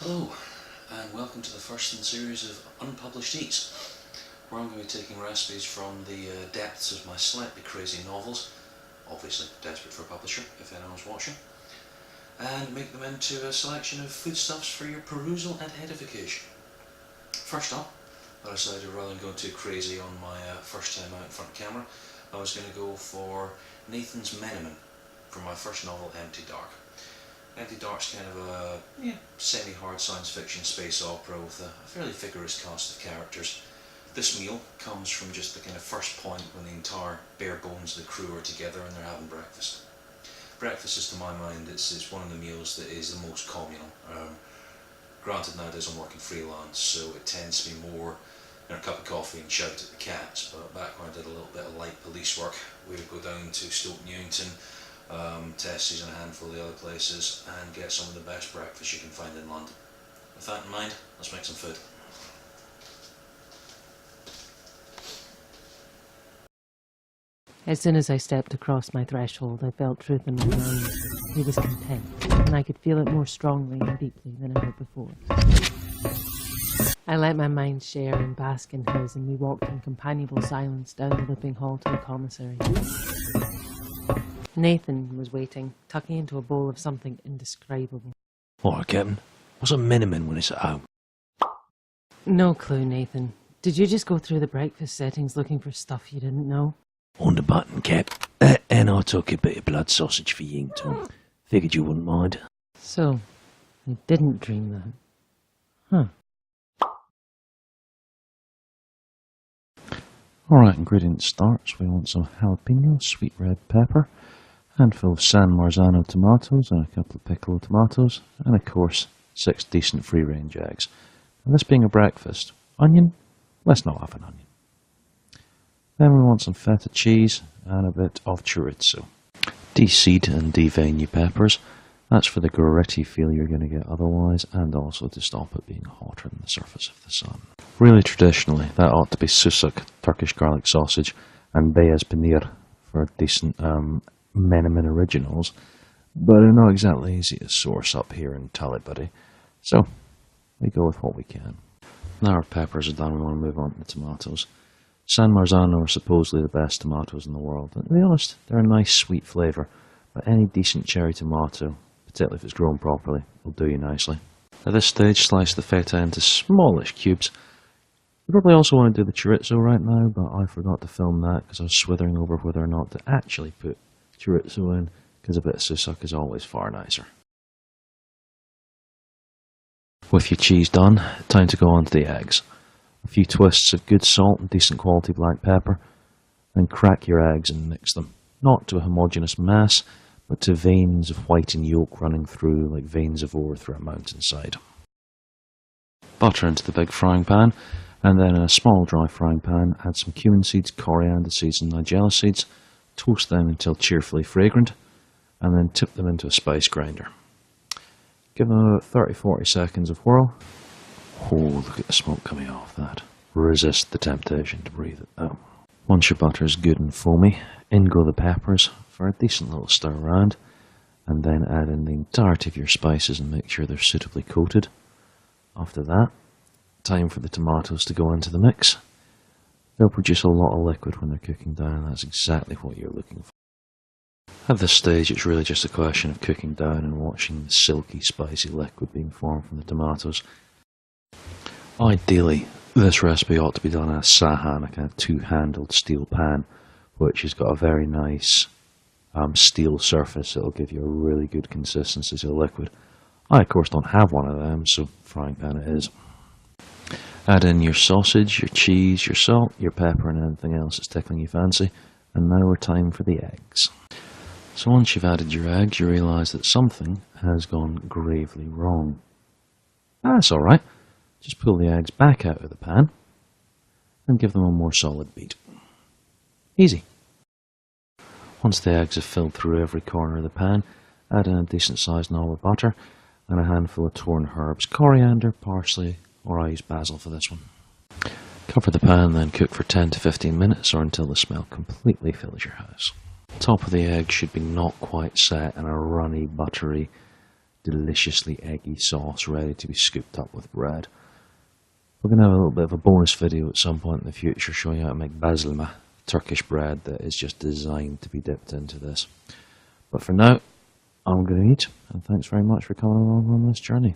Hello, and welcome to the first in the series of Unpublished Eats, where I'm going to be taking recipes from the depths of my slightly crazy novels, obviously desperate for a publisher if anyone's watching, and make them into a selection of foodstuffs for your perusal and edification. First up, I decided rather than going too crazy on my first time out in front of camera, I was going to go for Nathan's Menemen from my first novel, Empty Dark. Empty Dark's kind of a semi-hard science fiction space opera with a fairly vigorous cast of characters. This meal comes from just the kind of first point when the entire bare bones of the crew are together and they're having breakfast. Breakfast is, to my mind, it's one of the meals that is the most communal. Granted, nowadays I'm working freelance, so it tends to be more a cup of coffee and shout at the cats, but back when I did a little bit of light police work, we would go down to Stoke Newington, Tessy's and a handful of the other places, and get some of the best breakfast you can find in London. With that in mind, let's make some food. As soon as I stepped across my threshold, I felt truth in my mind. He was content, and I could feel it more strongly and deeply than ever before. I let my mind share and bask in his, and we walked in companionable silence down the looping hall to the commissary. Nathan was waiting, tucking into a bowl of something indescribable. Alright, Captain. What's a Menemen when it's at home? No clue, Nathan. Did you just go through the breakfast settings looking for stuff you didn't know? On the button, Cap. And I took a bit of blood sausage for you, Tom. Figured you wouldn't mind. So, I didn't dream that. Huh. Alright, ingredient starts. We want some jalapeno, sweet red pepper, handful of San Marzano tomatoes and a couple of piccolo tomatoes, and of course 6 decent free-range eggs. And this being a breakfast, onion? Let's not have an onion. Then we want some feta cheese and a bit of chorizo. De-seed and devein your peppers. That's for the gritty feel you're going to get otherwise, and also to stop it being hotter than the surface of the sun. Really traditionally, that ought to be susak, Turkish garlic sausage, and beyaz paneer for decent Menemen originals, but they're not exactly easy to source up here in Tullybury, so we go with what we can. Now our peppers are done, we want to move on to the tomatoes. San Marzano are supposedly the best tomatoes in the world, and to be honest, they're a nice sweet flavour, but any decent cherry tomato, particularly if it's grown properly, will do you nicely. At this stage, slice the feta into smallish cubes. You probably also want to do the chorizo right now, but I forgot to film that because I was swithering over whether or not to actually put chorizo in, because a bit of susak is always far nicer. With your cheese done, time to go on to the eggs. A few twists of good salt and decent quality black pepper, then crack your eggs and mix them, not to a homogeneous mass, but to veins of white and yolk running through like veins of ore through a mountainside. Butter into the big frying pan, and then in a small dry frying pan add some cumin seeds, coriander seeds and nigella seeds, toast them until cheerfully fragrant, and then tip them into a spice grinder. Give them about 30-40 seconds of whirl. Oh, look at the smoke coming off that. Resist the temptation to breathe it out. Once your butter is good and foamy, in go the peppers for a decent little stir around, and then add in the entirety of your spices and make sure they're suitably coated. After that, time for the tomatoes to go into the mix. They'll produce a lot of liquid when they're cooking down, and that's exactly what you're looking for. At this stage, it's really just a question of cooking down and watching the silky, spicy liquid being formed from the tomatoes. Ideally, this recipe ought to be done in a sahan, a kind of two-handled steel pan, which has got a very nice steel surface. It'll give you a really good consistency to the liquid. I, of course, don't have one of them, so frying pan it is. Add in your sausage, your cheese, your salt, your pepper, and anything else that's tickling your fancy. And now we're time for the eggs. So once you've added your eggs, you realise that something has gone gravely wrong. That's alright. Just pull the eggs back out of the pan and give them a more solid beat. Easy. Once the eggs have filled through every corner of the pan, add in a decent sized knob of butter and a handful of torn herbs, coriander, parsley, or I use basil for this one. Cover the pan and then cook for 10 to 15 minutes or until the smell completely fills your house. The top of the egg should be not quite set and a runny, buttery, deliciously eggy sauce ready to be scooped up with bread. We're going to have a little bit of a bonus video at some point in the future showing you how to make bazilma, Turkish bread that is just designed to be dipped into this. But for now, I'm going to eat, and thanks very much for coming along on this journey.